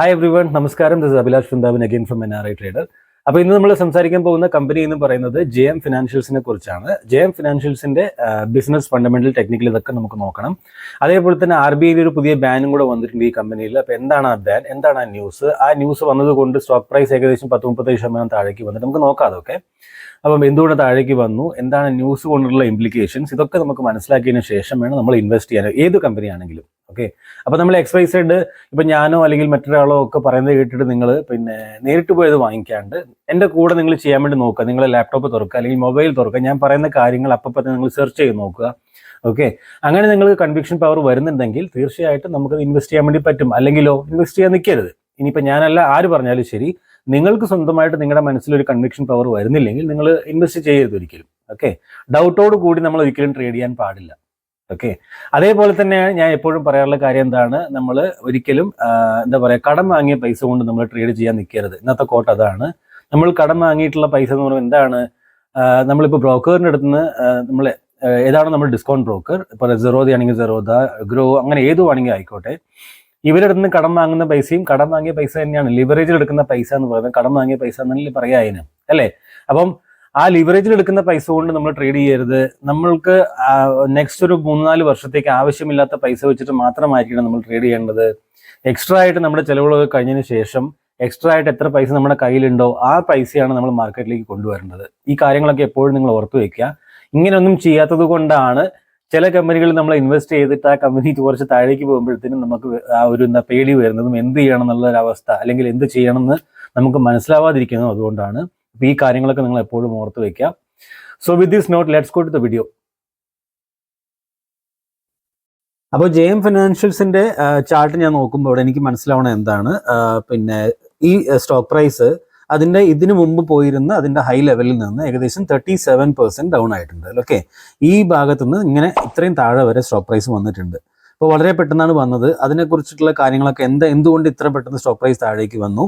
Hi everyone, Namaskaram. This is Abhilash Vrindavan again from NRI Trader. അപ്പോൾ ഇന്ന് നമ്മൾ സംസാരിക്കാൻ പോകുന്ന കമ്പനി എന്ന് പറയുന്നത് JM ഫിനാൻഷ്യൽസിനെ കുറിച്ചാണ്. JM ഫിനാൻഷ്യൽസിന്റെ ബിസിനസ് ഫണ്ടമെന്റൽ ടെക്നിക്കൽ ഇതൊക്കെ നമുക്ക് നോക്കണം. അതേപോലെ തന്നെ RBI ഒരു പുതിയ ബാനും കൂടെ വന്നിട്ടുണ്ട് ഈ കമ്പനിയിൽ. അപ്പോൾ എന്താണ് ആ ബാൻ, എന്താണ് ആ ന്യൂസ് വന്നതുകൊണ്ട് സ്റ്റോക്ക് പ്രൈസ് ഏകദേശം 10-30% താഴേക്ക് വന്നിട്ട് നമുക്ക് നോക്കാം അതൊക്കെ. അപ്പം എന്തുകൊണ്ട് താഴേക്ക് വന്നു, എന്താണ് ന്യൂസ് കൊണ്ടുള്ള ഇംപ്ലിക്കേഷൻസ്, ഇതൊക്കെ നമുക്ക് മനസ്സിലാക്കിയതിന് ശേഷം വേണം നമ്മൾ ഇൻവെസ്റ്റ് ചെയ്യാൻ, ഏത് കമ്പനി ആണെങ്കിലും. ഓക്കെ, അപ്പോൾ നമ്മൾ XYZ ഇപ്പം ഞാനോ അല്ലെങ്കിൽ മറ്റൊരാളോ ഒക്കെ പറയുന്നത് കേട്ടിട്ട് നിങ്ങൾ നേരിട്ട് പോയത് വാങ്ങിക്കാണ്ട് എൻ്റെ കൂടെ നിങ്ങൾ ചെയ്യാൻ വേണ്ടി നോക്കുക. നിങ്ങൾ ലാപ്ടോപ്പ് തുറക്കുക അല്ലെങ്കിൽ മൊബൈൽ തുറക്കുക, ഞാൻ പറയുന്ന കാര്യങ്ങൾ അപ്പം നിങ്ങൾ സെർച്ച് ചെയ്ത് നോക്കുക. ഓക്കെ, അങ്ങനെ നിങ്ങൾക്ക് കൺവിക്ഷൻ പവർ വരുന്നുണ്ടെങ്കിൽ തീർച്ചയായിട്ടും നമുക്കത് ഇൻവെസ്റ്റ് ചെയ്യാൻ വേണ്ടി പറ്റും. അല്ലെങ്കിലോ ഇൻവെസ്റ്റ് ചെയ്യാൻ നിൽക്കരുത്. ഇനിയിപ്പോൾ ഞാനല്ല ആര് പറഞ്ഞാലും ശരി, നിങ്ങൾക്ക് സ്വന്തമായിട്ട് നിങ്ങളുടെ മനസ്സിലൊരു കൺവിക്ഷൻ പവർ വരുന്നില്ലെങ്കിൽ നിങ്ങൾ ഇൻവെസ്റ്റ് ചെയ്യരുത് ഒരിക്കലും. ഓക്കെ, ഡൗട്ടോട് കൂടി നമ്മൾ ഒരിക്കലും ട്രേഡ് ചെയ്യാൻ പാടില്ല. ഓക്കെ, അതേപോലെ തന്നെ ഞാൻ എപ്പോഴും പറയാറുള്ള കാര്യം എന്താണ്, നമ്മൾ ഒരിക്കലും കടം വാങ്ങിയ പൈസ കൊണ്ട് നമ്മൾ ട്രേഡ് ചെയ്യാൻ നിൽക്കരുത്. ഇന്നത്തെ കോട്ട് അതാണ്. നമ്മൾ കടം വാങ്ങിയിട്ടുള്ള പൈസ എന്ന് പറയുമ്പോൾ എന്താണ്, നമ്മളിപ്പോൾ ബ്രോക്കറിൻ്റെ അടുത്ത് നിന്ന് നമ്മൾ ഏതാണോ നമ്മൾ ഡിസ്കൗണ്ട് ബ്രോക്കർ, ഇപ്പോൾ സെറോദ ആണെങ്കിൽ സെറോദ, ഗ്രോ, അങ്ങനെ ഏതു വേണമെങ്കിൽ ആയിക്കോട്ടെ, ഇവരുടെ അടുത്ത് നിന്ന് കടം വാങ്ങുന്ന പൈസയും കടം വാങ്ങിയ പൈസ തന്നെയാണ്. ലിവറേജിൽ എടുക്കുന്ന പൈസ എന്ന് പറയുന്നത് കടം വാങ്ങിയ പൈസ എന്നല്ലേ പറയാ അതിന്, അല്ലേ? അപ്പം ആ ലിവറേജിൽ എടുക്കുന്ന പൈസ കൊണ്ട് നമ്മൾ ട്രേഡ് ചെയ്യരുത്. നമ്മൾക്ക് നെക്സ്റ്റ് ഒരു 3-4 വർഷത്തേക്ക് ആവശ്യമില്ലാത്ത പൈസ വെച്ചിട്ട് മാത്രമായിരിക്കണം നമ്മൾ ട്രേഡ് ചെയ്യേണ്ടത്. എക്സ്ട്രാ ആയിട്ട് നമ്മുടെ ചിലവുകളൊക്കെ കഴിഞ്ഞതിന് ശേഷം എക്സ്ട്രാ ആയിട്ട് എത്ര പൈസ നമ്മുടെ കയ്യിലുണ്ടോ ആ പൈസയാണ് നമ്മൾ മാർക്കറ്റിലേക്ക് കൊണ്ടുവരേണ്ടത്. ഈ കാര്യങ്ങളൊക്കെ എപ്പോഴും നിങ്ങൾ ഓർത്തു വെക്കുക. ഇങ്ങനെയൊന്നും ചെയ്യാത്തത് കൊണ്ടാണ് ചില കമ്പനികളിൽ നമ്മൾ ഇൻവെസ്റ്റ് ചെയ്തിട്ട് ആ കമ്പനി കുറച്ച് താഴേക്ക് പോകുമ്പോഴത്തേനും നമുക്ക് ആ ഒരു പേടി വരുന്നതും എന്ത് ചെയ്യണം എന്നുള്ളൊരു അവസ്ഥ, അല്ലെങ്കിൽ എന്ത് ചെയ്യണമെന്ന് നമുക്ക് മനസ്സിലാവാതിരിക്കുന്നതും അതുകൊണ്ടാണ്. അപ്പോൾ ഈ കാര്യങ്ങളൊക്കെ നിങ്ങൾ എപ്പോഴും ഓർത്ത് വെക്കുക. So with this note let's go to the video. അപ്പോൾ JM ഫിനാൻഷ്യൽസിന്റെ ചാർട്ട് ഞാൻ നോക്കുമ്പോൾ ഇവിടെ എനിക്ക് മനസ്സിലാവണം എന്താണ്, ഈ സ്റ്റോക്ക് പ്രൈസ് അതിൻ്റെ ഇതിനു മുമ്പ് പോയിരുന്ന അതിൻ്റെ ഹൈ ലെവലിൽ നിന്ന് ഏകദേശം 37% ഡൗൺ ആയിട്ടുണ്ട്. ഓക്കെ, ഈ ഭാഗത്തുനിന്ന് ഇങ്ങനെ ഇത്രയും താഴെ വരെ സ്റ്റോക്ക് പ്രൈസ് വന്നിട്ടുണ്ട്. അപ്പോൾ വളരെ പെട്ടെന്നാണ് വന്നത്. അതിനെക്കുറിച്ചിട്ടുള്ള കാര്യങ്ങളൊക്കെ എന്തുകൊണ്ട് ഇത്ര പെട്ടെന്ന് സ്റ്റോക്ക് പ്രൈസ് താഴേക്ക് വന്നു,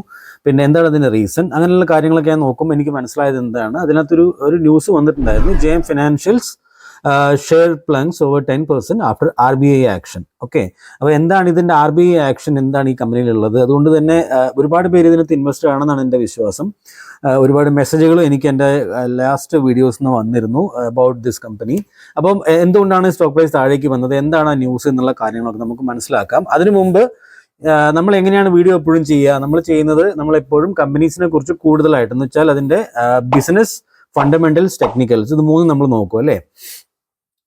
എന്താണ് അതിൻ്റെ റീസൺ, അങ്ങനെയുള്ള കാര്യങ്ങളൊക്കെ ഞാൻ നോക്കുമ്പോൾ എനിക്ക് മനസ്സിലായത് എന്താണ്, അതിനകത്തൊരു ന്യൂസ് വന്നിട്ടുണ്ടായിരുന്നു. JM financials share plunges over 10% after RBI action. Okay, അപ്പോൾ എന്താണ് ഇതിൻ്റെ RBI ആക്ഷൻ, എന്താണ് ഈ കമ്പനിയിലുള്ളത്? അതുകൊണ്ട് തന്നെ ഒരുപാട് പേര് ഇതിനകത്ത് ഇൻവെസ്റ്റർ ആണെന്നാണ് എൻ്റെ വിശ്വാസം. ഒരുപാട് മെസ്സേജുകൾ എനിക്ക് എൻ്റെ ലാസ്റ്റ് വീഡിയോസിൽ നിന്ന് വന്നിരുന്നു അബൌട്ട് ദിസ് കമ്പനി. അപ്പം എന്തുകൊണ്ടാണ് സ്റ്റോക്ക് പ്രൈസ് താഴേക്ക് വന്നത്, എന്താണ് ആ ന്യൂസ് എന്നുള്ള കാര്യങ്ങളൊക്കെ നമുക്ക് മനസ്സിലാക്കാം. അതിനു മുമ്പ് നമ്മൾ എങ്ങനെയാണ് വീഡിയോ എപ്പോഴും ചെയ്യുക, നമ്മളെപ്പോഴും കമ്പനീസിനെ കുറിച്ച് കൂടുതലായിട്ട്, എന്ന് വെച്ചാൽ അതിൻ്റെ ബിസിനസ് ഫണ്ടമെന്റൽസ്, ടെക്നിക്കൽസ്, ഇത് മൂന്നും നമ്മൾ നോക്കും, അല്ലേ?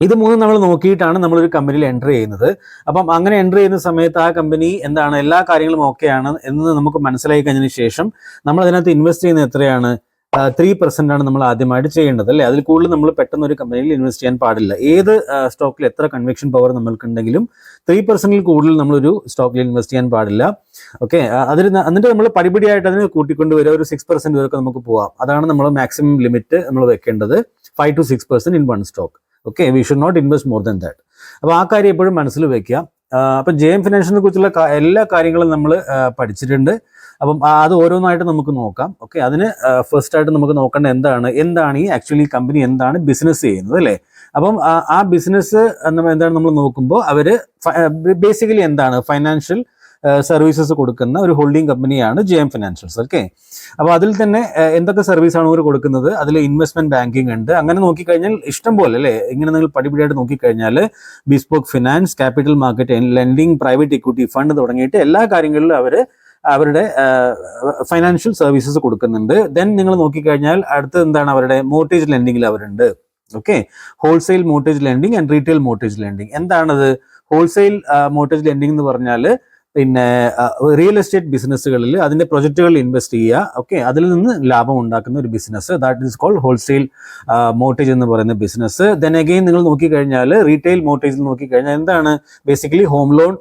ഇത് മൂന്നും നമ്മൾ നോക്കിയിട്ടാണ് നമ്മളൊരു കമ്പനിയിൽ എൻ്റർ ചെയ്യുന്നത്. അപ്പം അങ്ങനെ എൻ്റർ ചെയ്യുന്ന സമയത്ത് ആ കമ്പനി എന്താണ്, എല്ലാ കാര്യങ്ങളും ഓക്കെയാണ് എന്ന് നമുക്ക് മനസ്സിലാക്കി കഴിഞ്ഞതിന് ശേഷം നമ്മൾ അതിനകത്ത് ഇൻവെസ്റ്റ് ചെയ്യുന്നത് എത്രയാണ്, 3% ആണ് നമ്മൾ ആദ്യമായിട്ട് ചെയ്യേണ്ടത്, അല്ലേ? അതിൽ കൂടുതൽ നമ്മൾ പെട്ടെന്ന് ഒരു കമ്പനിയിൽ ഇൻവെസ്റ്റ് ചെയ്യാൻ പാടില്ല. ഏത് സ്റ്റോക്കിൽ എത്ര കൺവിക്ഷൻ പവർ നമ്മൾക്കുണ്ടെങ്കിലും 3%ൽ കൂടുതൽ നമ്മളൊരു സ്റ്റോക്കിൽ ഇൻവെസ്റ്റ് ചെയ്യാൻ പാടില്ല. ഓക്കെ, എന്നിട്ട് നമ്മൾ പടിപടിയായിട്ട് അതിന് കൂട്ടിക്കൊണ്ടുവരിക, ഒരു 6% വരെയൊക്കെ നമുക്ക് പോവാം. അതാണ് നമ്മൾ മാക്സിമം ലിമിറ്റ് നമ്മൾ വെക്കേണ്ടത്, 5 to 6% in one stock. Okay, we should not invest more than that. അപ്പോൾ ആ കാര്യം എപ്പോഴും മനസ്സിൽ വെക്കുക. അപ്പം JM ഫിനാൻഷ്യലിനെ കുറിച്ചുള്ള എല്ലാ കാര്യങ്ങളും നമ്മൾ പഠിച്ചിട്ടുണ്ട്. അപ്പം അത് ഓരോന്നായിട്ട് നമുക്ക് നോക്കാം. ഓക്കെ, അതിന് ഫസ്റ്റ് ആയിട്ട് നമുക്ക് നോക്കേണ്ട എന്താണ് ഈ ആക്ച്വലി കമ്പനി എന്താണ് ബിസിനസ് ചെയ്യുന്നത്, അല്ലേ? അപ്പം ആ ബിസിനസ് എന്താണ് നമ്മൾ നോക്കുമ്പോൾ അവർ ബേസിക്കലി എന്താണ്, ഫൈനാൻഷ്യൽ സർവീസസ് കൊടുക്കുന്ന ഒരു ഹോൾഡിംഗ് കമ്പനിയാണ് JM ഫിനാൻഷ്യൽസ്. ഓക്കെ, അപ്പോൾ അതിൽ തന്നെ എന്തൊക്കെ സർവീസാണ് അവർ കൊടുക്കുന്നത്, അതിൽ ഇൻവെസ്റ്റ്മെന്റ് ബാങ്കിങ് ഉണ്ട്. അങ്ങനെ നോക്കിക്കഴിഞ്ഞാൽ ഇഷ്ടം പോലെ, അല്ലേ? ഇങ്ങനെ നിങ്ങൾ പടിപടിയായിട്ട് നോക്കിക്കഴിഞ്ഞാൽ bespoke finance, capital market lending, private equity fund തുടങ്ങിയിട്ട് എല്ലാ കാര്യങ്ങളിലും അവരുടെ ഫൈനാൻഷ്യൽ സർവീസസ് കൊടുക്കുന്നുണ്ട്. ദെൻ നിങ്ങൾ നോക്കിക്കഴിഞ്ഞാൽ അടുത്ത് എന്താണ്, അവരുടെ മോർട്ടേജ് ലെൻഡിങ്ങിൽ അവരുണ്ട്. Okay, wholesale mortgage lending and retail mortgage lending. എന്താണത് ഹോൾസെയിൽ മോർട്ടേജ് ലെൻഡിങ് എന്ന് പറഞ്ഞാൽ, റിയൽ എസ്റ്റേറ്റ് ബിസിനസ്സുകളിൽ അതിന്റെ പ്രൊജക്റ്റുകളിൽ ഇൻവെസ്റ്റ് ചെയ്യുക. ഓക്കെ, അതിൽ നിന്ന് ലാഭം ഉണ്ടാക്കുന്ന ഒരു business, that is called wholesale mortgage എന്ന് പറയുന്ന ബിസിനസ്. ദെൻ അഗെയിൻ നിങ്ങൾ നോക്കിക്കഴിഞ്ഞാൽ റീറ്റെയിൽ മോർട്ടേജിൽ നോക്കിക്കഴിഞ്ഞാൽ എന്താണ്, basically home loan,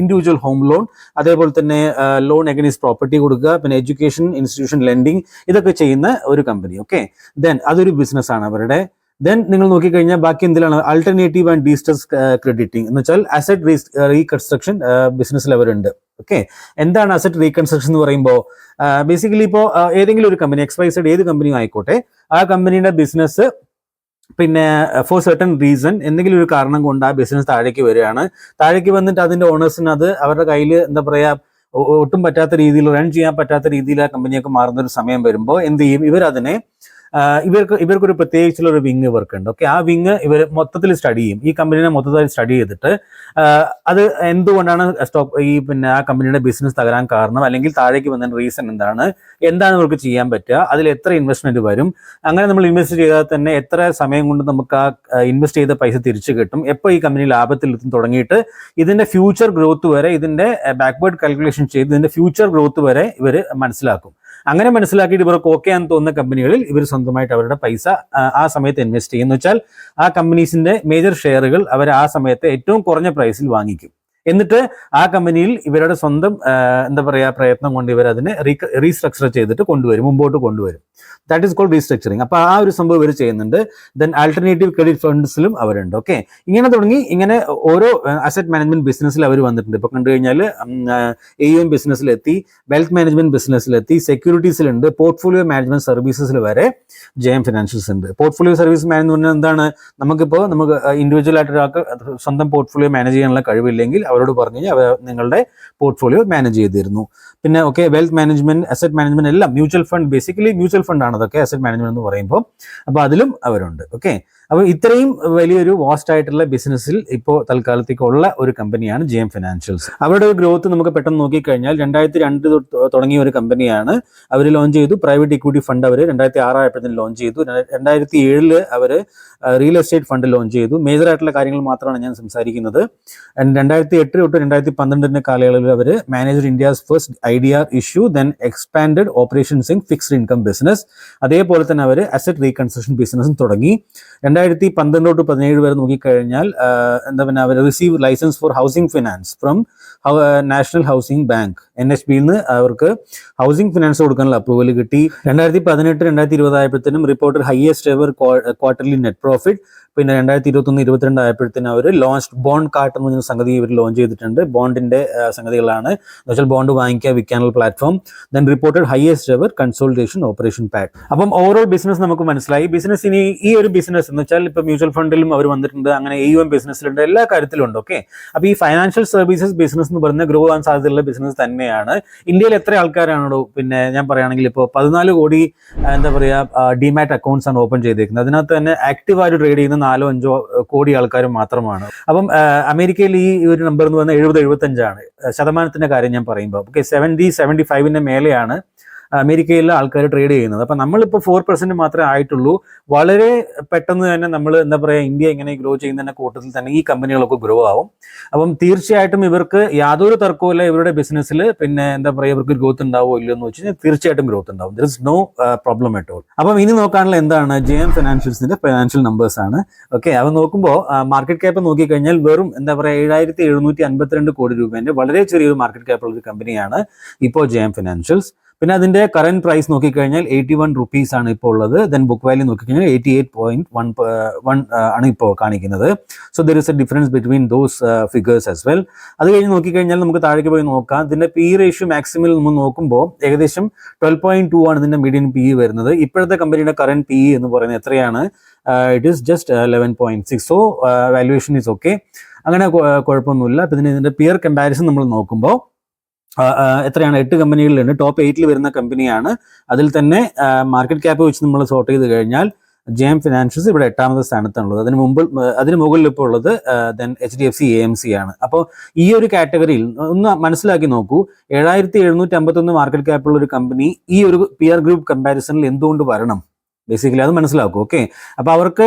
individual home loan, അതേപോലെ തന്നെ ലോൺ അഗൈൻസ്റ്റ് പ്രോപ്പർട്ടി കൊടുക്കുക, പിന്നെ എഡ്യൂക്കേഷൻ ഇൻസ്റ്റിറ്റ്യൂഷൻ ലെൻഡിങ്, ഇതൊക്കെ ചെയ്യുന്ന ഒരു കമ്പനി. ഓക്കെ, ദെൻ അതൊരു ബിസിനസ്സാണ് അവരുടെ. ദെൻ നിങ്ങൾ നോക്കിക്കഴിഞ്ഞാൽ ബാക്കി എന്തിലാണ്, ആൾട്ടർനേറ്റീവ് ആൻഡ് ഡിസ്ട്രസ് ക്രെഡിറ്റിംഗ് എന്ന് വെച്ചാൽ അസറ്റ് റീകൺസ്ട്രക്ഷൻ ബിസിനസ്സിൽ അവരുണ്ട്. ഓക്കെ, എന്താണ് അസറ്റ് റീകൺസ്ട്രക്ഷൻ എന്ന് പറയുമ്പോൾ, ബേസിക്കലി ഇപ്പോൾ ഏതെങ്കിലും ഒരു കമ്പനി, XYZ ഏത് കമ്പനിയും ആയിക്കോട്ടെ, ആ കമ്പനിയുടെ ബിസിനസ് ഫോർ സർട്ടൺ റീസൺ എന്തെങ്കിലും ഒരു കാരണം കൊണ്ട് ആ ബിസിനസ് താഴേക്ക് വരികയാണ്. താഴേക്ക് വന്നിട്ട് അതിന്റെ ഓണേഴ്സിന് അത് അവരുടെ കയ്യിൽ ഒട്ടും പറ്റാത്ത രീതിയിൽ റൺ ചെയ്യാൻ പറ്റാത്ത രീതിയിൽ ആ കമ്പനിയൊക്കെ മാറുന്ന ഒരു സമയം വരുമ്പോൾ എന്ത് ചെയ്യും, ഇവരതിനെ ഇവർക്കൊരു പ്രത്യേകിച്ചുള്ള ഒരു വിങ് ഇവർക്ക് ഉണ്ട്. ഓക്കെ, ആ വിങ് ഇവർ മൊത്തത്തിൽ സ്റ്റഡി ചെയ്യും. ഈ കമ്പനിനെ മൊത്തത്തിൽ സ്റ്റഡി ചെയ്തിട്ട് അത് എന്തുകൊണ്ടാണ് ആ കമ്പനിയുടെ ബിസിനസ് തകരാൻ കാരണം, അല്ലെങ്കിൽ താഴേക്ക് വന്നതിന് റീസൺ എന്താണ് ഇവർക്ക് ചെയ്യാൻ പറ്റുക, അതിൽ എത്ര ഇൻവെസ്റ്റ്മെന്റ് വരും, അങ്ങനെ നമ്മൾ ഇൻവെസ്റ്റ് ചെയ്താൽ തന്നെ എത്ര സമയം കൊണ്ട് നമുക്ക് ആ ഇൻവെസ്റ്റ് ചെയ്ത പൈസ തിരിച്ചു കിട്ടും, എപ്പോൾ ഈ കമ്പനി ലാഭത്തിൽ എത്തും തുടങ്ങിയിട്ട് ഇതിന്റെ ഫ്യൂച്ചർ ഗ്രോത്ത് വരെ, ഇതിന്റെ ബാക്ക്വേർഡ് കാൽക്കുലേഷൻ ചെയ്ത് ഇതിന്റെ ഫ്യൂച്ചർ ഗ്രോത്ത് വരെ ഇവർ മനസ്സിലാക്കും. അങ്ങനെ മനസ്സിലാക്കിയിട്ട് ഇവർക്ക് ഓക്കെ ആണെന്ന് തോന്നുന്ന കമ്പനികളിൽ ഇവർ സ്വന്തമായിട്ട് അവരുടെ പൈസ ആ സമയത്ത് ഇൻവെസ്റ്റ് ചെയ്യും. എന്ന് വെച്ചാൽ ആ കമ്പനീസിന്റെ മേജർ ഷെയറുകൾ അവർ ആ സമയത്ത് ഏറ്റവും കുറഞ്ഞ പ്രൈസിൽ വാങ്ങിക്കും. എന്നിട്ട് ആ കമ്പനിയിൽ ഇവരുടെ സ്വന്തം പ്രയത്നം കൊണ്ട് ഇവർ അതിനെ റീസ്ട്രക്ചർ ചെയ്തിട്ട് മുമ്പോട്ട് കൊണ്ടുവരും. That is called restructuring. അപ്പൊ ആ ഒരു സംഭവം ഇവർ ചെയ്യുന്നുണ്ട്. ദെൻ ആൾട്ടർനേറ്റീവ് ക്രെഡിറ്റ് ഫണ്ട്സിലും അവരുണ്ട്. ഓക്കെ, ഇങ്ങനെ തുടങ്ങി ഇങ്ങനെ ഓരോ അസറ്റ് മാനേജ്മെന്റ് ബിസിനസ്സിൽ അവർ വന്നിട്ടുണ്ട്. ഇപ്പൊ കണ്ടു കഴിഞ്ഞാൽ AUM ബിസിനസ്സിലെത്തി, വെൽത്ത് മാനേജ്മെന്റ് ബിസിനസ്സിലെത്തി, സെക്യൂരിറ്റീസിലുണ്ട്, പോർട്ട്ഫോളിയോ മാനേജ്മെന്റ് സർവീസസിൽ വരെ JM ഫിനാൻഷ്യൽസ് ഉണ്ട്. പോർട്ട്ഫോളിയോ സർവീസ് മാനേജ്മെന്റ് എന്താണ്, നമുക്ക് ഇൻഡിവിജ്വൽ ആയിട്ട് ഒരാൾക്ക് സ്വന്തം പോർട്ട്ഫോളിയോ മാനേജ് ചെയ്യാനുള്ള കഴിവില്ലെങ്കിൽ അവരോട് പറഞ്ഞു കഴിഞ്ഞാൽ അവർ നിങ്ങളുടെ പോർട്ട്ഫോളിയോ മാനേജ് ചെയ്തിരുന്നു. പിന്നെ വെൽത്ത് മാനേജ്മെന്റ്, അസറ്റ് മാനേജ്മെന്റ് എല്ലാം mutual fund, basically mutual fund ആണ് അതൊക്കെ അസറ്റ് മാനേജ്മെന്റ് എന്ന് പറയുമ്പോൾ. അപ്പോൾ അതിലും അവരുണ്ട്. ഓക്കെ, അപ്പോൾ ഇത്രയും വലിയൊരു വാസ്റ്റ് ആയിട്ടുള്ള ബിസിനസ്സിൽ ഇപ്പോൾ തൽക്കാലത്തേക്കുള്ള ഒരു കമ്പനിയാണ് JM ഫിനാൻഷ്യൽസ്. അവരുടെ ഒരു ഗ്രോത്ത് നമുക്ക് പെട്ടെന്ന് നോക്കിക്കഴിഞ്ഞാൽ 2002 തുടങ്ങിയ ഒരു കമ്പനിയാണ്. അവർ ലോഞ്ച് ചെയ്തു പ്രൈവറ്റ് ഇക്വിറ്റി ഫണ്ട്. അവർ 2006 ആയപ്പോഴത്തേന് ലോഞ്ച് ചെയ്തു. 2007 അവർ റിയൽ എസ്റ്റേറ്റ് ഫണ്ട് ലോഞ്ച് ചെയ്തു. മേജർ ആയിട്ടുള്ള കാര്യങ്ങൾ മാത്രമാണ് ഞാൻ സംസാരിക്കുന്നത്. 2008 തൊട്ട് 2012 കാലയളവിൽ അവർ manager India's first IDR issue, then expanded operations in fixed income business. അതേപോലെ തന്നെ അവർ അസറ്റ് റീകൺസ്ട്രക്ഷൻ ബിസിനസ്സും തുടങ്ങി. 2012 തൊട്ട് 2017 വരെ നോക്കിക്കഴിഞ്ഞാൽ അവർ receive licence for housing finance from National Housing Bank, NHB-യിൽ നിന്ന് അവർക്ക് ഹൗസിംഗ് ഫിനാൻസ് കൊടുക്കാനുള്ള അപ്രൂവൽ കിട്ടി. 2018-2020 ആയപ്പോഴത്തേനും reported highest ever quarterly net profit. പിന്നെ 2021-22 ആയപ്പോഴത്തേനും അവർ ലോഞ്ച് ബോണ്ട് കാർട്ട് എന്ന് പറഞ്ഞ സംഗതി ഇവർ ലോഞ്ച് ചെയ്തിട്ടുണ്ട്. ബോണ്ടിന്റെ സംഗതികളാണ്, എന്ന് വെച്ചാൽ ബോണ്ട് വാങ്ങിക്കുക വിൽക്കാനുള്ള platform. Then reported highest ever consolidation operation pack. അപ്പം ഓവറോൾ ബിസിനസ് നമുക്ക് മനസ്സിലായി. ബിസിനസ് ഇനി ഈ ഒരു ബിസിനസ് എന്ന് വെച്ചാൽ ഇപ്പൊ മ്യൂച്വൽ ഫണ്ടിലും അവർ വന്നിട്ടുണ്ട്, അങ്ങനെ AUM ബിസിനസ്സിലുണ്ട്, എല്ലാ കാര്യത്തിലും ഉണ്ട്. ഓക്കെ, അപ്പൊ ഈ ഫൈനാൻഷ്യൽ സർവീസസ് ബിസിനസ് എന്ന് പറഞ്ഞാൽ ഗ്രോ ആവാൻ സാധ്യതയുള്ള ബിസിനസ് തന്നെയാണ്. ഇന്ത്യയിൽ എത്ര ആൾക്കാരാണോ, പിന്നെ ഞാൻ പറയുകയാണെങ്കിൽ ഇപ്പോൾ 14 കോടി ഡിമാറ്റ് അക്കൗണ്ട്സ് ആണ് ഓപ്പൺ ചെയ്തേക്കുന്നത്. അതിനകത്ത് തന്നെ ആക്റ്റീവായിട്ട് ട്രേഡ് ചെയ്യുന്ന 4-5 കോടി ആൾക്കാർ മാത്രമാണ്. അപ്പം അമേരിക്കയിൽ ഈ ഒരു നമ്പർ എന്ന് പറഞ്ഞാൽ 70-75 ശതമാനത്തിന്റെ കാര്യം ഞാൻ പറയുമ്പോൾ. ഓക്കെ, 70-75 മേലെയാണ് അമേരിക്കയിലെ ആൾക്കാർ ട്രേഡ് ചെയ്യുന്നത്. അപ്പം നമ്മളിപ്പോൾ 4% മാത്രമേ ആയിട്ടുള്ളൂ. വളരെ പെട്ടെന്ന് തന്നെ നമ്മൾ ഇന്ത്യ ഇങ്ങനെ ഗ്രോ ചെയ്യുന്നതിന്റെ കൂട്ടത്തിൽ തന്നെ ഈ കമ്പനികളൊക്കെ ഗ്രോ ആവും. അപ്പം തീർച്ചയായിട്ടും ഇവർക്ക് യാതൊരു തർക്കവുമില്ല ഇവരുടെ ബിസിനസ്സിൽ. പിന്നെ ഇവർക്ക് ഗ്രോത്ത് ഉണ്ടാവോ ഇല്ലയോ എന്ന് വെച്ച് കഴിഞ്ഞാൽ തീർച്ചയായിട്ടും ഗ്രോത്ത് ഉണ്ടാവും. There is no problem at all. അപ്പം ഇനി നോക്കാനുള്ള എന്താണ് JM ഫിനാൻഷ്യൽസിന്റെ ഫൈനാൻഷ്യൽ നമ്പേഴ്സ് ആണ്. ഓക്കെ, അവ നോക്കുമ്പോൾ മാർക്കറ്റ് ക്യാപ്പ് നോക്കിക്കഴിഞ്ഞാൽ വെറും 7,752 കോടി രൂപേന്റെ വളരെ ചെറിയൊരു മാർക്കറ്റ് ക്യാപ്പുള്ള ഒരു കമ്പനിയാണ് ഇപ്പോൾ JM ഫിനാൻഷ്യൽസ്. പിന്നെ അതിന്റെ കറന്റ് പ്രൈസ് നോക്കിക്കഴിഞ്ഞാൽ 81 rupees ആണ് ഇപ്പോൾ ഉള്ളത്. ദെൻ ബുക്ക് വാല്യൂ നോക്കിക്കഴിഞ്ഞാൽ 88.1 ആണ് ഇപ്പോൾ കാണിക്കുന്നത്. So there is A difference between those figures as well. അത് കഴിഞ്ഞ് നോക്കിക്കഴിഞ്ഞാൽ നമുക്ക് താഴേക്ക് പോയി നോക്കാം. ഇതിന്റെ PE റേഷ്യോ മാക്സിമം നമ്മൾ നോക്കുമ്പോൾ ഏകദേശം 12.2 ആണ് ഇതിന്റെ മീഡിയൻ PE വരുന്നത്. ഇപ്പോഴത്തെ കമ്പനിയുടെ കറന്റ് PE എന്ന് പറയുന്നത് എത്രയാണ്? It is just 11.6. So valuation is okay, അങ്ങനെ കുഴപ്പമൊന്നുമില്ല. പിന്നെ ഇതിന്റെ പിയർ കമ്പാരിസൺ നമ്മൾ നോക്കുമ്പോൾ എത്രയാണ്? 8 കമ്പനികളിലുണ്ട്. ടോപ്പ് 8 വരുന്ന കമ്പനിയാണ്. അതിൽ തന്നെ മാർക്കറ്റ് ക്യാപ്പ് വെച്ച് നമ്മൾ സോർട്ട് ചെയ്ത് കഴിഞ്ഞാൽ JM ഫിനാൻഷ്യൽസ് ഇവിടെ 8ാമത്തെ സ്ഥാനത്താണുള്ളത്. അതിന് മുകളിൽ ഇപ്പോൾ ഉള്ളത് ദെൻ HDFC AMC ആണ്. അപ്പോൾ ഈ ഒരു കാറ്റഗറിയിൽ ഒന്ന് മനസ്സിലാക്കി നോക്കൂ, 7,751 മാർക്കറ്റ് ക്യാപ്പുള്ള ഒരു കമ്പനി ഈ ഒരു പിയർ ഗ്രൂപ്പ് കമ്പാരിസണിൽ എന്തുകൊണ്ട് വരണം? ബേസിക്കലി അത് മനസ്സിലാക്കും. ഓക്കെ, അപ്പൊ അവർക്ക്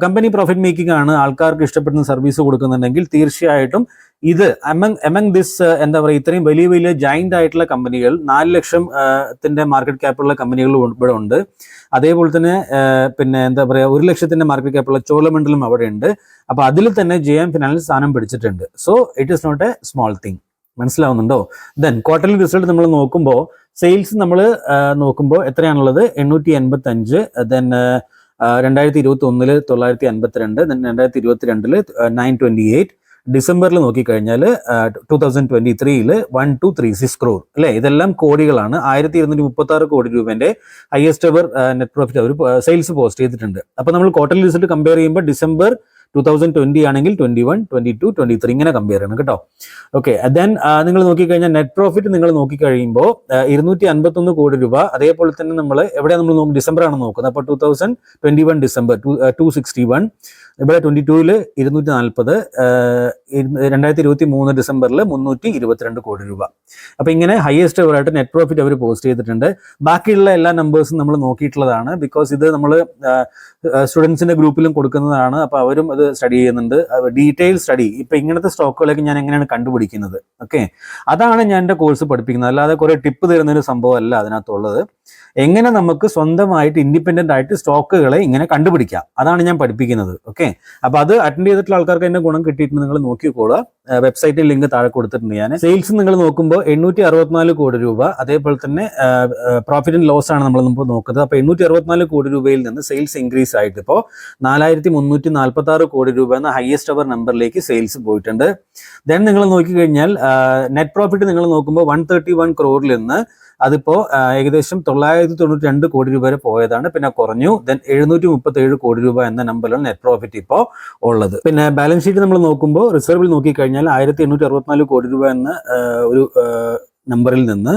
കമ്പനി പ്രോഫിറ്റ് മേക്കിംഗ് ആണ്, ആൾക്കാർക്ക് ഇഷ്ടപ്പെടുന്ന സർവീസ് കൊടുക്കുന്നുണ്ടെങ്കിൽ തീർച്ചയായിട്ടും ഇത് among ദിസ് ഇത്രയും വലിയ വലിയ ജൈന്റ് ആയിട്ടുള്ള കമ്പനികൾ 4 ലക്ഷത്തിന്റെ മാർക്കറ്റ് ക്യാപ്പുള്ള കമ്പനികൾ ഇവിടെ ഉണ്ട്. അതേപോലെ തന്നെ പിന്നെ 1 ലക്ഷത്തിന്റെ മാർക്കറ്റ് ക്യാപ്പുള്ള ചോളമണ്ഡലം അവിടെ ഉണ്ട്. അപ്പൊ അതിൽ തന്നെ JM ഫിനാൻഷ്യൽ സ്ഥാനം പിടിച്ചിട്ടുണ്ട്. So it is not a small thing. മനസ്സിലാവുന്നുണ്ടോ? ദെൻ ക്വാർട്ടർലി റിസൾട്ട് നമ്മൾ നോക്കുമ്പോൾ സെയിൽസ് നമ്മൾ നോക്കുമ്പോൾ എത്രയാണുള്ളത്? 885. ദെൻ 2021 952. ദെൻ 2022 928. ഡിസംബറിൽ നോക്കിക്കഴിഞ്ഞാൽ 2023 1236 crore അല്ലെ? ഇതെല്ലാം കോടികളാണ്. 1236 കോടി രൂപന്റെ ഹയസ്റ്റ് എവർ നെറ്റ് പ്രോഫിറ്റ് അവർ സെയിൽസ് പോസ്റ്റ് ചെയ്തിട്ടുണ്ട്. അപ്പൊ നമ്മൾ ക്വാർട്ടർലി റിസൾട്ട് കമ്പയർ ചെയ്യുമ്പോൾ ഡിസംബർ 2020 ആണെങ്കിൽ 21, 22, 23 ഇങ്ങനെ കമ്പയർ ചെയ്യണം കേട്ടോ. ഓക്കെ, ദെൻ നിങ്ങൾ നോക്കിക്കഴിഞ്ഞാൽ നെറ്റ് പ്രോഫിറ്റ് നിങ്ങൾ നോക്കിക്കഴിയുമ്പോൾ 251 കോടി രൂപ. അതേപോലെ തന്നെ നമ്മൾ എവിടെയാണ് നമ്മൾ ഡിസംബർ ആണ് നോക്കുന്നത്. അപ്പോൾ 2021 ഡിസംബർ 261, ഇവിടെ 22-ൽ 240, 2023 ഡിസംബറിൽ 322 കോടി രൂപ. അപ്പൊ ഇങ്ങനെ ഹയസ്റ്റ് എവറായിട്ട് നെറ്റ് പ്രോഫിറ്റ് അവർ പോസ്റ്റ് ചെയ്തിട്ടുണ്ട്. ബാക്കിയുള്ള എല്ലാ നമ്പേഴ്സും നമ്മൾ നോക്കിയിട്ടുള്ളതാണ്. ബിക്കോസ് ഇത് നമ്മൾ സ്റ്റുഡൻസിന്റെ ഗ്രൂപ്പിലും കൊടുക്കുന്നതാണ്. അപ്പൊ അവരും അത് സ്റ്റഡി ചെയ്യുന്നുണ്ട്, ഡീറ്റെയിൽ സ്റ്റഡി. ഇപ്പൊ ഇങ്ങനത്തെ സ്റ്റോക്കുകളൊക്കെ ഞാൻ എങ്ങനെയാണ് കണ്ടുപിടിക്കുന്നത്, ഓക്കെ, അതാണ് ഞാൻ എൻ്റെ കോഴ്സ് പഠിപ്പിക്കുന്നത്. അല്ലാതെ കുറെ ടിപ്പ് തരുന്ന ഒരു സംഭവമല്ല അതിനകത്തുള്ളത്. എങ്ങനെ നമുക്ക് സ്വന്തമായിട്ട് ഇൻഡിപെൻഡന്റ് ആയിട്ട് സ്റ്റോക്കുകളെ ഇങ്ങനെ കണ്ടുപിടിക്കാം, അതാണ് ഞാൻ പഠിപ്പിക്കുന്നത്. ഓക്കെ, അപ്പൊ അത് അറ്റൻഡ് ചെയ്തിട്ടുള്ള ആൾക്കാർക്ക് അതിന്റെ ഗുണം കിട്ടിയിട്ട് നിങ്ങൾ നോക്കിക്കോളുക. വെബ്സൈറ്റിൽ ലിങ്ക് താഴെ കൊടുത്തിട്ടുണ്ട് ഞാൻ. സെയിൽസ് നിങ്ങൾ നോക്കുമ്പോൾ 864 കോടി രൂപ. അതേപോലെ തന്നെ പ്രോഫിറ്റ് ആൻഡ് ലോസ് ആണ് നമ്മൾ മുമ്പ് നോക്കുന്നത്. അപ്പൊ 864 കോടി രൂപയിൽ നിന്ന് സെയിൽസ് ഇൻക്രീസ് ആയിട്ട് ഇപ്പോൾ 4346 കോടി രൂപ എന്ന ഹയസ്റ്റ് അവർ നമ്പറിലേക്ക് സെയിൽസ് പോയിട്ടുണ്ട്. ദെൻ നിങ്ങൾ നോക്കിക്കഴിഞ്ഞാൽ നെറ്റ് പ്രോഫിറ്റ് നിങ്ങൾ നോക്കുമ്പോൾ 131 crore നിന്ന് അതിപ്പോ ഏകദേശം 992 കോടി രൂപ വരെ പോയതാണ്, പിന്നെ കുറഞ്ഞു. ദെൻ 737 കോടി രൂപ എന്ന നമ്പറിലാണ് നെറ്റ് പ്രോഫിറ്റ് ഇപ്പോൾ ഉള്ളത്. പിന്നെ ബാലൻസ് ഷീറ്റ് നമ്മൾ നോക്കുമ്പോൾ റിസർവിൽ നോക്കിക്കഴിഞ്ഞാൽ 1864 കോടി രൂപ എന്ന ഒരു നമ്പറിൽ നിന്ന്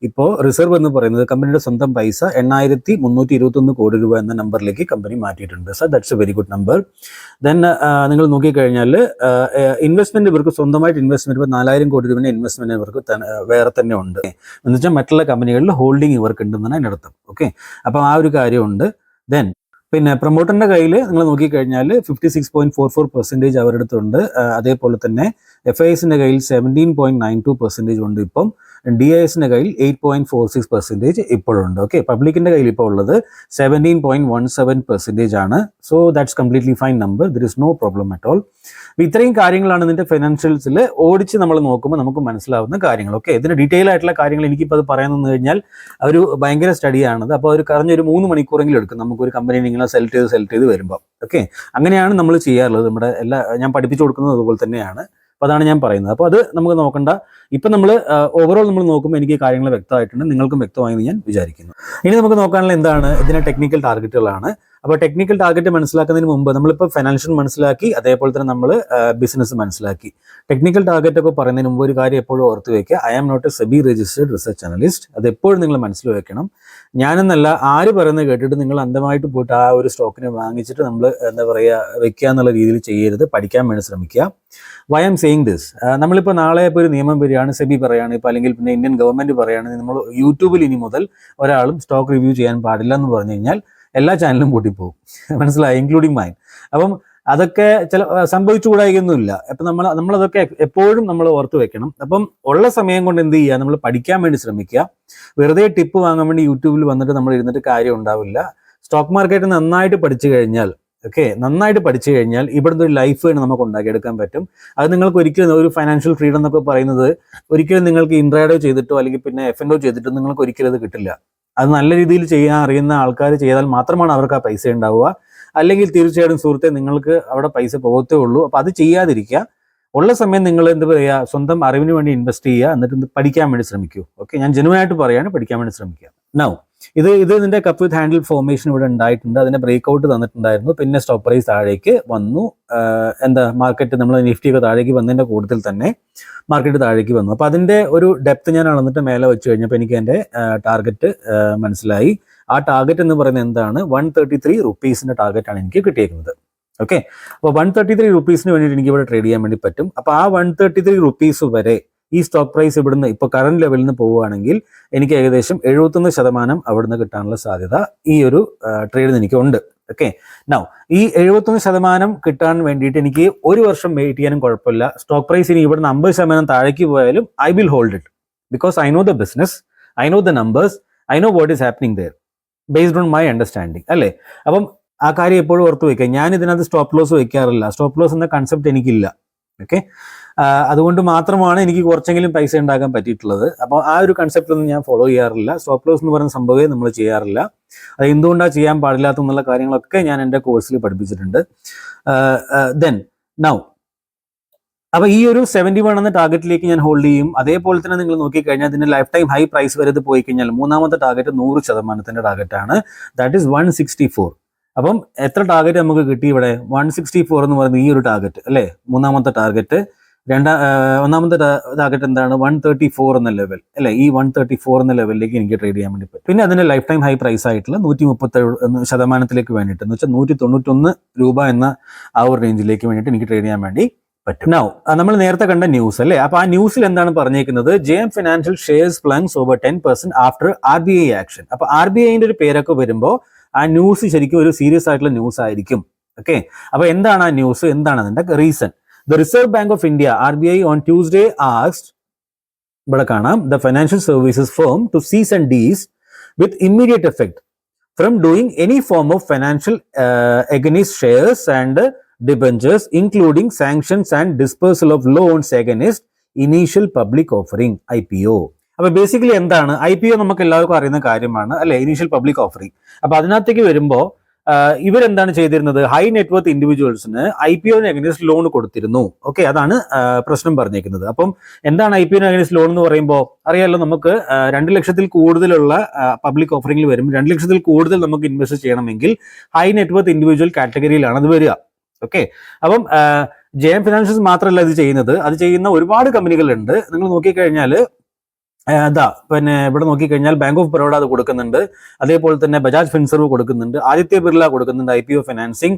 ഇപ്പോൾ റിസർവ് എന്ന് പറയുന്നത് കമ്പനിയുടെ സ്വന്തം പൈസ 8321 കോടി രൂപ എന്ന നമ്പറിലേക്ക് കമ്പനി മാറ്റിയിട്ടുണ്ട്. So that's A very good number. Then നിങ്ങൾ നോക്കിക്കഴിഞ്ഞാൽ ഇൻവെസ്റ്റ്മെന്റ് ഇവർക്ക് സ്വന്തമായിട്ട് ഇൻവെസ്റ്റ്മെന്റ് ഇപ്പോൾ 4000 കോടി രൂപയുടെ ഇൻവെസ്റ്റ്മെന്റ് ഇവർക്ക് വേറെ തന്നെ ഉണ്ട്. എന്ന് വെച്ചാൽ മറ്റുള്ള കമ്പനികളിൽ ഹോൾഡിംഗ് ഇവർക്ക് ഉണ്ടെന്നാണ് അതിൻ്റെ അർത്ഥം. ഓക്കെ, അപ്പം ആ ഒരു കാര്യമുണ്ട്. ദെൻ പിന്നെ പ്രൊമോട്ടറിന്റെ കയ്യിൽ നിങ്ങൾ നോക്കിക്കഴിഞ്ഞാൽ 56.44% അവരുടെ അടുത്തുണ്ട്. അതേപോലെ തന്നെ FISന്റെ കയ്യിൽ 17.92% ഉണ്ട്. ഇപ്പം DISന്റെ കയ്യിൽ 8.46% ഇപ്പോഴുണ്ട്. ഓക്കെ, പബ്ലിക്കിന്റെ കയ്യിൽ ഇപ്പോൾ ഉള്ളത് 17.17% ആണ്. So that's completely fine number, there is no problem at all. ഇത്രയും കാര്യങ്ങളാണ് ഇതിന്റെ ഫൈനാൻഷ്യൽസിൽ ഓടിച്ച് നമ്മൾ നോക്കുമ്പോൾ നമുക്ക് മനസ്സിലാവുന്ന കാര്യങ്ങൾ. ഓക്കെ, ഇതിന്റെ ഡീറ്റെയിൽ ആയിട്ടുള്ള കാര്യങ്ങൾ എനിക്കിപ്പോൾ അത് പറയാൻ നിന്ന് കഴിഞ്ഞാൽ ഒരു ഭയങ്കര സ്റ്റഡിയാണത്. അപ്പോൾ ഒരു കറഞ്ഞൊരു 3 മണിക്കൂറെങ്കിലും എടുക്കും നമുക്കൊരു കമ്പനി ഇങ്ങനെ സെലക്ട് ചെയ്ത് വരുമ്പോൾ. ഓക്കെ, അങ്ങനെയാണ് നമ്മൾ ചെയ്യാറുള്ളത്. നമ്മുടെ ഞാൻ പഠിപ്പിച്ചു കൊടുക്കുന്നത് അതുപോലെ തന്നെയാണ്. അപ്പോൾ അതാണ് ഞാൻ പറയുന്നത്. അപ്പോൾ അത് നമുക്ക് നോക്കണ്ട. ഇപ്പം നമ്മൾ ഓവറോൾ നമ്മൾ നോക്കുമ്പോൾ എനിക്ക് കാര്യങ്ങൾ വ്യക്തമായിട്ടുണ്ട്, നിങ്ങൾക്കും വ്യക്തമായെന്ന് ഞാൻ വിചാരിക്കുന്നു. ഇനി നമുക്ക് നോക്കാനുള്ള എന്താണ് ഇതിന്റെ ടെക്നിക്കൽ ടാർഗറ്റുകളാണ്. അപ്പോൾ ടെക്നിക്കൽ ടാർഗറ്റ് മനസ്സിലാക്കുന്നതിന് മുമ്പ് നമ്മളിപ്പോൾ ഫൈനാൻഷ്യൽ മനസ്സിലാക്കി, അതേപോലെ തന്നെ നമ്മൾ ബിസിനസ് മനസ്സിലാക്കി. ടെക്നിക്കൽ ടാർഗറ്റ് ഒക്കെ പറയുന്നതിന് മുമ്പ് ഒരു കാര്യം എപ്പോഴും ഓർത്ത് വെക്കുക, I am not a SEBI registered research analyst. അത് എപ്പോഴും നിങ്ങൾ മനസ്സിൽ വെക്കണം. ഞാനെന്നല്ല, ആര് പറയുന്നത് കേട്ടിട്ട് നിങ്ങൾ അന്ധമായിട്ട് പോയിട്ട് ആ ഒരു സ്റ്റോക്കിനെ വാങ്ങിച്ചിട്ട് നമ്മൾ എന്താ പറയുക വെക്കുക എന്നുള്ള രീതിയിൽ ചെയ്യരുത്. പഠിക്കാൻ വേണ്ടി ശ്രമിക്കുക. വൈ ആം സെയിങ് ദിസ്, നമ്മളിപ്പോൾ നാളെ ഇപ്പോൾ ഒരു നിയമം വരികയാണ്, സെബി പറയുകയാണ്, ഇപ്പോൾ അല്ലെങ്കിൽ പിന്നെ ഇന്ത്യൻ ഗവൺമെന്റ് പറയുകയാണെങ്കിൽ നമ്മൾ യൂട്യൂബിൽ ഇനി മുതൽ ഒരാളും സ്റ്റോക്ക് റിവ്യൂ ചെയ്യാൻ പാടില്ല എന്ന് പറഞ്ഞു കഴിഞ്ഞാൽ എല്ലാ ചാനലും പൂട്ടിപ്പോകും. മനസ്സിലായി, ഇൻക്ലൂഡിങ് മൈൻ. അപ്പം അതൊക്കെ സംഭവിച്ചുകൂടായികയൊന്നുമില്ല. അപ്പം നമ്മളതൊക്കെ എപ്പോഴും നമ്മൾ ഓർത്ത് വെക്കണം. അപ്പം ഉള്ള സമയം കൊണ്ട് എന്ത് ചെയ്യുക, നമ്മൾ പഠിക്കാൻ വേണ്ടി ശ്രമിക്കുക. വെറുതെ ടിപ്പ് വാങ്ങാൻ വേണ്ടി യൂട്യൂബിൽ വന്നിട്ട് നമ്മൾ ഇരുന്നിട്ട് കാര്യം ഉണ്ടാവില്ല. സ്റ്റോക്ക് മാർക്കറ്റ് നന്നായിട്ട് പഠിച്ചു കഴിഞ്ഞാൽ ഇവിടുന്ന് ഒരു ലൈഫ് വേണം നമുക്ക് ഉണ്ടാക്കിയെടുക്കാൻ പറ്റും. അത് നിങ്ങൾക്ക് ഒരിക്കലും ഒരു ഫൈനാൻഷ്യൽ ഫ്രീഡം എന്നൊക്കെ പറയുന്നത് ഒരിക്കലും നിങ്ങൾക്ക് ഇൻട്രാഡോ ചെയ്തിട്ടോ അല്ലെങ്കിൽ പിന്നെ F&O ചെയ്തിട്ടോ നിങ്ങൾക്ക് ഒരിക്കലും അത് കിട്ടില്ല. അത് നല്ല രീതിയിൽ ചെയ്യാൻ അറിയുന്ന ആൾക്കാർ ചെയ്താൽ മാത്രമാണ് അവർക്ക് ആ പൈസ ഉണ്ടാവുക. അല്ലെങ്കിൽ തീർച്ചയായിട്ടും സുഹൃത്തെ നിങ്ങൾക്ക് അവിടെ പൈസ പോകത്തേ ഉള്ളൂ. അപ്പോൾ അത് ചെയ്യാതിരിക്കുക. ഉള്ള സമയം നിങ്ങൾ എന്ത് പറയുക, സ്വന്തം അറിവിന് വേണ്ടി ഇൻവെസ്റ്റ് ചെയ്യുക, എന്നിട്ട് പഠിക്കാൻ വേണ്ടി ശ്രമിക്കൂ. ഓക്കെ, ഞാൻ ജെനുവനായിട്ട് പറയാണ്, പഠിക്കാൻ വേണ്ടി ശ്രമിക്കുക. നൗ ഇത് ഇതിന്റെ കപ്പ് വിത്ത് ഹാൻഡിൽ ഫോർമേഷൻ ഇവിടെ ഉണ്ടായിട്ടുണ്ട്. അതിന്റെ ബ്രേക്ക് ഔട്ട് തന്നിട്ടുണ്ടായിരുന്നു. പിന്നെ സ്റ്റോക്ക് പ്രൈസ് താഴേക്ക് വന്നു. മാർക്കറ്റ് നമ്മൾ നിഫ്റ്റിയൊക്കെ താഴേക്ക് വന്നതിന്റെ കൂട്ടത്തിൽ തന്നെ മാർക്കറ്റ് താഴേക്ക് വന്നു. അപ്പോൾ അതിന്റെ ഒരു ഡെപ്ത് ഞാൻ അളന്നിട്ട് മേലെ വെച്ച് കഴിഞ്ഞപ്പോൾ എനിക്ക് എൻ്റെ ടാർഗറ്റ് മനസ്സിലായി. ആ ടാർഗറ്റ് എന്ന് പറയുന്നത് എന്താണ്, 133 റുപ്പീസിന്റെ ടാർഗറ്റാണ് എനിക്ക് കിട്ടിയിരിക്കുന്നത്. ഓക്കെ, അപ്പോൾ 133 റുപ്പീസിന് വേണ്ടിയിട്ട് എനിക്ക് ഇവിടെ ട്രേഡ് ചെയ്യാൻ വേണ്ടി പറ്റും. അപ്പോൾ ആ 133 റുപ്പീസ് വരെ ഈ സ്റ്റോക്ക് പ്രൈസ് ഇവിടുന്ന് ഇപ്പോൾ കറന്റ് ലെവലിൽ നിന്ന് പോവുകയാണെങ്കിൽ എനിക്ക് ഏകദേശം 71% അവിടുന്ന് കിട്ടാനുള്ള സാധ്യത ഈ ഒരു ട്രേഡിന് എനിക്ക് ഉണ്ട്. ഓക്കെ, നൗ ഈ 71% കിട്ടാൻ വേണ്ടിയിട്ട് എനിക്ക് ഒരു വർഷം വെയിറ്റ് ചെയ്യാനും കുഴപ്പമില്ല. സ്റ്റോക്ക് പ്രൈസ് ഇനി ഇവിടുന്ന് 50% താഴേക്ക് പോയാലും I will hold it, because I know the business, I know the numbers, I know what is happening there based on my understanding, അല്ലേ? അപ്പം ആ കാര്യം എപ്പോഴും ഓർത്ത് വയ്ക്കുക. ഞാൻ ഇതിനകത്ത് സ്റ്റോപ്പ് ലോസ് വയ്ക്കാറില്ല. സ്റ്റോപ്പ് ലോസ് എന്ന കൺസെപ്റ്റ് എനിക്കില്ല. ഓക്കെ, അതുകൊണ്ട് മാത്രമാണ് എനിക്ക് കുറച്ചെങ്കിലും പൈസ ഉണ്ടാക്കാൻ പറ്റിയിട്ടുള്ളത്. അപ്പോൾ ആ ഒരു കൺസെപ്റ്റ് ഒന്നും ഞാൻ ഫോളോ ചെയ്യാറില്ല. സ്റ്റോപ്പ് ലോസ് എന്ന് പറയുന്ന സംഭവമേ നമ്മൾ ചെയ്യാറില്ല. അത് എന്തുകൊണ്ടാണ് ചെയ്യാൻ പാടില്ലാത്ത എന്നുള്ള കാര്യങ്ങളൊക്കെ ഞാൻ എൻ്റെ കോഴ്സിൽ പഠിപ്പിച്ചിട്ടുണ്ട്. ദെൻ നൗ അപ്പോൾ ഈ ഒരു 71 എന്ന ടാർഗറ്റിലേക്ക് ഞാൻ ഹോൾഡ് ചെയ്യും. അതേപോലെ തന്നെ നിങ്ങൾ നോക്കിക്കഴിഞ്ഞാൽ ഇതിന്റെ ലൈഫ് ടൈം ഹൈ പ്രൈസ് വരെ ഇത് പോയി കഴിഞ്ഞാൽ മൂന്നാമത്തെ ടാർഗറ്റ് 100% ടാർഗറ്റാണ്. That is 164. അപ്പം എത്ര ടാർഗറ്റ് നമുക്ക് കിട്ടി ഇവിടെ? 164 എന്ന് പറയുന്നത് ഈ ഒരു ടാർഗറ്റ് അല്ലേ, മൂന്നാമത്തെ ടാർഗറ്റ്. ഒന്നാമത്തെ ടാർഗറ്റ് എന്താണ്? 134 എന്ന ലെവൽ അല്ലെ. ഈ 134 എന്ന ലെവലിലേക്ക് എനിക്ക് ട്രേഡ് ചെയ്യാൻ വേണ്ടി പറ്റും. പിന്നെ അതിന്റെ ലൈഫ് ടൈം ഹൈ പ്രൈസ് ആയിട്ടുള്ള 137% വേണ്ടിയിട്ട്, എന്ന് വെച്ചാൽ 191 രൂപ എന്ന ആ ഒരു റേഞ്ചിലേക്ക് വേണ്ടിയിട്ട് എനിക്ക് ട്രേഡ് ചെയ്യാൻ വേണ്ടി പറ്റും. നൗ നമ്മൾ നേരത്തെ കണ്ട ന്യൂസ് അല്ലേ, അപ്പൊ ആ ന്യൂസിൽ എന്താണ് പറഞ്ഞേക്കുന്നത്? JM Financial shares plunges over 10% after RBI action. അപ്പൊ RBIന്റെ ഒരു പേരൊക്കെ വരുമ്പോൾ ആ ന്യൂസ് ശരിക്കും ഒരു സീരിയസ് ആയിട്ടുള്ള ന്യൂസ് ആയിരിക്കും. ഓക്കെ, അപ്പൊ എന്താണ് ആ ന്യൂസ്? എന്താണ് അതിന്റെ reason? The Reserve Bank of India (RBI) on Tuesday asked ഇവിടെ കാണാം the financial services firm to cease and desist with immediate effect from doing any form of financial against shares and debentures, including sanctions and dispersal of loans against initial public offering (IPO). അപ്പൊ basically എന്താണ് IPO? നമുക്ക് എല്ലാവർക്കും അറിയുന്ന കാര്യമാണ് അല്ലെ, initial public offering. അപ്പൊ അതിനകത്തേക്ക് വരുമ്പോൾ ഇവരെന്താണ് ചെയ്തിരുന്നത്? ഹൈ നെറ്റ്വർത്ത് ഇൻഡിവിജ്വൽസിന് IPOന് അഗൈൻസ്റ്റ് ലോൺ കൊടുത്തിരുന്നു. ഓക്കെ, അതാണ് പ്രശ്നം പറഞ്ഞേക്കുന്നത്. അപ്പം എന്താണ് IPOന് അഗൈൻസ്റ്റ് ലോൺ എന്ന് പറയുമ്പോൾ അറിയാമല്ലോ, നമുക്ക് 2 ലക്ഷത്തിൽ കൂടുതലുള്ള പബ്ലിക് ഓഫറിംഗിൽ വരും. 2 ലക്ഷത്തിൽ കൂടുതൽ നമുക്ക് ഇൻവെസ്റ്റ് ചെയ്യണമെങ്കിൽ ഹൈ നെറ്റ്വർത്ത് ഇൻഡിവിജ്വൽ കാറ്റഗറിയിലാണ് അത് വരിക. ഓക്കെ, അപ്പം JM Financials മാത്രമല്ല ഇത് ചെയ്യുന്നത്, അത് ചെയ്യുന്ന ഒരുപാട് കമ്പനികളുണ്ട്. നിങ്ങൾ നോക്കിക്കഴിഞ്ഞാൽ പിന്നെ ഇവിടെ നോക്കിക്കഴിഞ്ഞാൽ ബാങ്ക് ഓഫ് ബറോഡ അത് കൊടുക്കുന്നുണ്ട്, അതേപോലെ തന്നെ ബജാജ് ഫിൻസർവ് കൊടുക്കുന്നുണ്ട്, ആദിത്യ ബിർള കൊടുക്കുന്നുണ്ട് IPO financing,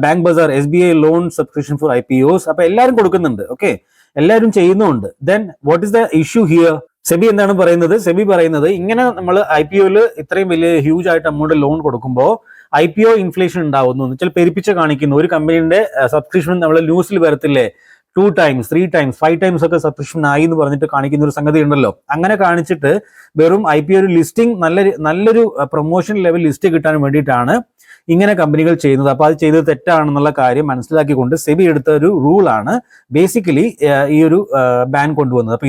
Bank Bazaar, SBI loan subscription for IPOs. അപ്പൊ എല്ലാവരും കൊടുക്കുന്നുണ്ട്. ഓക്കെ, എല്ലാവരും ചെയ്യുന്നുണ്ട്. Then what is the issue here? SEBI എന്താണ് പറയുന്നത്? സെബി പറയുന്നത് ഇങ്ങനെ നമ്മൾ IPOയിൽ ഇത്രയും വലിയ ഹ്യൂജ് ആയിട്ട് അമൗണ്ട് ലോൺ കൊടുക്കുമ്പോൾ IPO ഇൻഫ്ലേഷൻ ഉണ്ടാവുന്നു എന്ന് വെച്ചാൽ പെരുപ്പിച്ച കാണിക്കുന്നു. ഒരു കമ്പനിയുടെ സബ്സ്ക്രിപ്ഷൻ നമ്മൾ ന്യൂസിൽ വരത്തില്ലേ, 2 times, 3 times, 5 times ഒക്കെ സബ്സ്ക്രിപ്ഷൻ ആയി എന്ന് പറഞ്ഞിട്ട് കാണിക്കുന്ന ഒരു സംഗതി ഉണ്ടല്ലോ. അങ്ങനെ കാണിച്ചിട്ട് വെറും IPO ഒരു ലിസ്റ്റിംഗ്, നല്ലൊരു പ്രൊമോഷൻ ലെവൽ ലിസ്റ്റ് കിട്ടാൻ വേണ്ടിയിട്ടാണ് ഇങ്ങനെ കമ്പനികൾ ചെയ്യുന്നത്. അപ്പോൾ അത് ചെയ്തത് തെറ്റാണെന്നുള്ള കാര്യം മനസ്സിലാക്കിക്കൊണ്ട് സെബി എടുത്ത ഒരു റൂളാണ് ബേസിക്കലി ഈ ഒരു ബാൻ കൊണ്ടുവന്നത്. അപ്പൊ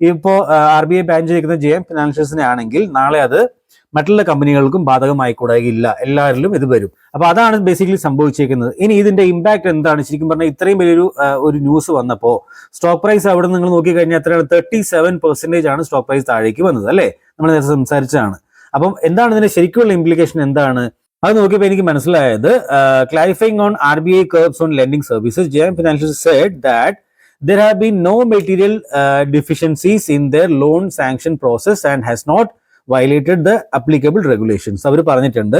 ഇപ്പോൾ RBI ബാൻ ചെയ്തിരിക്കുന്ന JM Financialsനെ ആണെങ്കിൽ നാളെ അത് മറ്റുള്ള കമ്പനികൾക്കും ബാധകമായിക്കൂടായില്ല, എല്ലാവരിലും ഇത് വരും. അപ്പൊ അതാണ് ബേസിക്കലി സംഭവിച്ചിരിക്കുന്നത്. ഇനി ഇതിന്റെ ഇമ്പാക്ട് എന്താണ്? ശരിക്കും പറഞ്ഞാൽ ഇത്രയും വലിയൊരു ഒരു ന്യൂസ് വന്നപ്പോൾ സ്റ്റോക്ക് പ്രൈസ് അവിടെ നിങ്ങൾ നോക്കിക്കഴിഞ്ഞാൽ എത്രയാണ്? 37% ആണ് സ്റ്റോക്ക് പ്രൈസ് താഴേക്ക് വന്നത് അല്ലേ, നമ്മൾ നേരത്തെ സംസാരിച്ചതാണ്. അപ്പം എന്താണ് ഇതിന്റെ ശരിക്കുള്ള ഇംപ്ലിക്കേഷൻ എന്താണ്? അത് നോക്കിയപ്പോൾ എനിക്ക് മനസ്സിലായത്, clarifying on RBI curbs on lending services, JM Financial said that there have been no material deficiencies in their loan sanction process and has not violated the applicable regulations. അവർ പറഞ്ഞിട്ടുണ്ട്.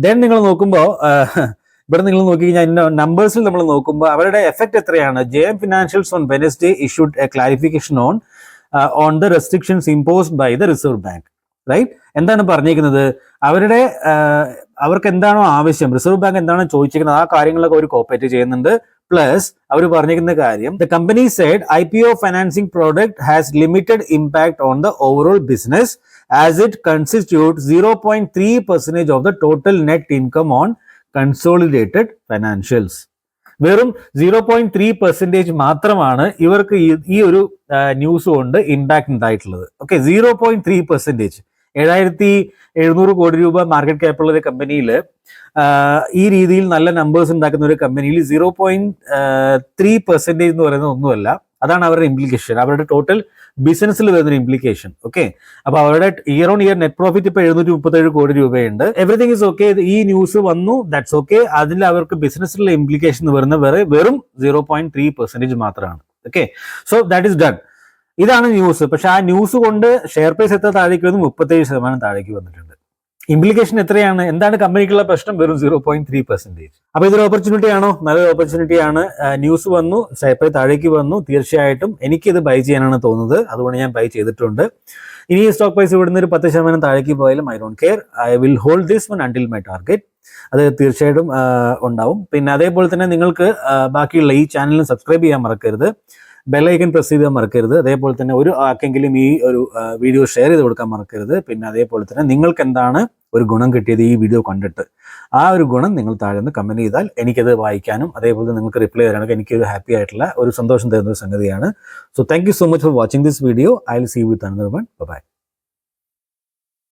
ദെൻ നിങ്ങൾ നോക്കുമ്പോൾ ഇവിടെ നിങ്ങൾ നോക്കിക്കഴിഞ്ഞാൽ നമ്പേഴ്സിൽ നമ്മൾ നോക്കുമ്പോൾ അവരുടെ എഫക്ട് എത്രയാണ്? JM Financials on Wednesday issued a clarification on the restrictions imposed by the Reserve Bank. Right, എന്താണ് പറഞ്ഞിരിക്കുന്നത്? അവർക്ക് എന്താണോ ആവശ്യം, റിസർവ് ബാങ്ക് എന്താണോ ചോദിച്ചിരിക്കുന്നത് ആ കാര്യങ്ങളൊക്കെ അവർ കോപ്പറേറ്റ് ചെയ്യുന്നുണ്ട്. പ്ലസ് അവർ പറഞ്ഞിരിക്കുന്ന കാര്യം, the company said IPO financing product has limited impact on the overall business as it constitutes 0.3% of the total net income on consolidated financials. വെറും 0.3% മാത്രമാണ് ഇവർക്ക് ഈ ഒരു ന്യൂസ് കൊണ്ട് ഇമ്പാക്ട് ഉണ്ടായിട്ടുള്ളത്. ഓക്കെ, 0.3%. 7,700 കോടി രൂപ മാർക്കറ്റ് ക്യാപ്പുള്ള ഒരു കമ്പനിയിൽ, ഈ രീതിയിൽ നല്ല നമ്പേഴ്സ് ഉണ്ടാക്കുന്ന ഒരു കമ്പനിയിൽ 0.3% എന്ന് പറയുന്നത് ഒന്നുമല്ല. അതാണ് അവരുടെ ഇംപ്ലിക്കേഷൻ, അവരുടെ ടോട്ടൽ ബിസിനസ്സിൽ വരുന്ന ഇംപ്ലിക്കേഷൻ. ഓക്കെ, അപ്പൊ അവരുടെ year on year net profit ഇപ്പൊ 737 കോടി രൂപയുണ്ട്. Everything is okay. ഈ ന്യൂസ് വന്നു, ദാറ്റ്സ് ഓക്കെ. അതിൽ അവർക്ക് ബിസിനസ്സിലുള്ള ഇംപ്ലിക്കേഷൻ വരുന്ന വെറും 0.3% മാത്രമാണ്. Okay, so that is done. ഇതാണ് ന്യൂസ്. പക്ഷെ ആ ന്യൂസ് കൊണ്ട് ഷെയർ പ്രൈസ് എത്ര താഴേക്ക് വന്നു? 37% താഴേക്ക് വന്നിട്ടുണ്ട്. ഇംപ്ലിക്കേഷൻ എത്രയാണ്? എന്താണ് കമ്പനിക്കുള്ള പ്രശ്നം? വെറും 0.3%. അപ്പൊ ഇതൊരു ഓപ്പർച്യൂണിറ്റി ആണോ? നല്ലൊരു ഓപ്പർച്യൂണിറ്റി ആണ്. ന്യൂസ് വന്നു, ഷെയർ പ്രൈസ് താഴേക്ക് വന്നു. തീർച്ചയായിട്ടും എനിക്കിത് ബൈ ചെയ്യാനാണ് തോന്നുന്നത്, അതുകൊണ്ട് ഞാൻ ബൈ ചെയ്തിട്ടുണ്ട്. ഇനി സ്റ്റോക്ക് പ്രൈസ് ഇവിടുന്ന് ഒരു 10% താഴേക്ക് പോയാലും I don't care. I will hold this one until my target. അത് തീർച്ചയായിട്ടും ഉണ്ടാവും. പിന്നെ അതേപോലെ തന്നെ നിങ്ങൾക്ക് ബാക്കിയുള്ള ഈ ചാനലിന് സബ്സ്ക്രൈബ് ചെയ്യാൻ മറക്കരുത്, ബെല്ലൈക്കൻ പ്രസ് ചെയ്താൽ മറക്കരുത്. അതേപോലെ തന്നെ ഒരു ആർക്കെങ്കിലും ഈ ഒരു വീഡിയോ ഷെയർ ചെയ്ത് കൊടുക്കാൻ മറക്കരുത്. പിന്നെ അതേപോലെ തന്നെ നിങ്ങൾക്ക് എന്താണ് ഒരു ഗുണം കിട്ടിയത് ഈ വീഡിയോ കണ്ടിട്ട്, ആ ഒരു ഗുണം നിങ്ങൾ താഴെ നിന്ന് കമന്റ് ചെയ്താൽ എനിക്കത് വായിക്കാനും അതേപോലെ നിങ്ങൾക്ക് റിപ്ലൈ തരാനൊക്കെ എനിക്കൊരു ഹാപ്പി ആയിട്ടുള്ള ഒരു സന്തോഷം തരുന്ന ഒരു സംഗതിയാണ്. So thank you so much for watching this video. I will see you with another one. By.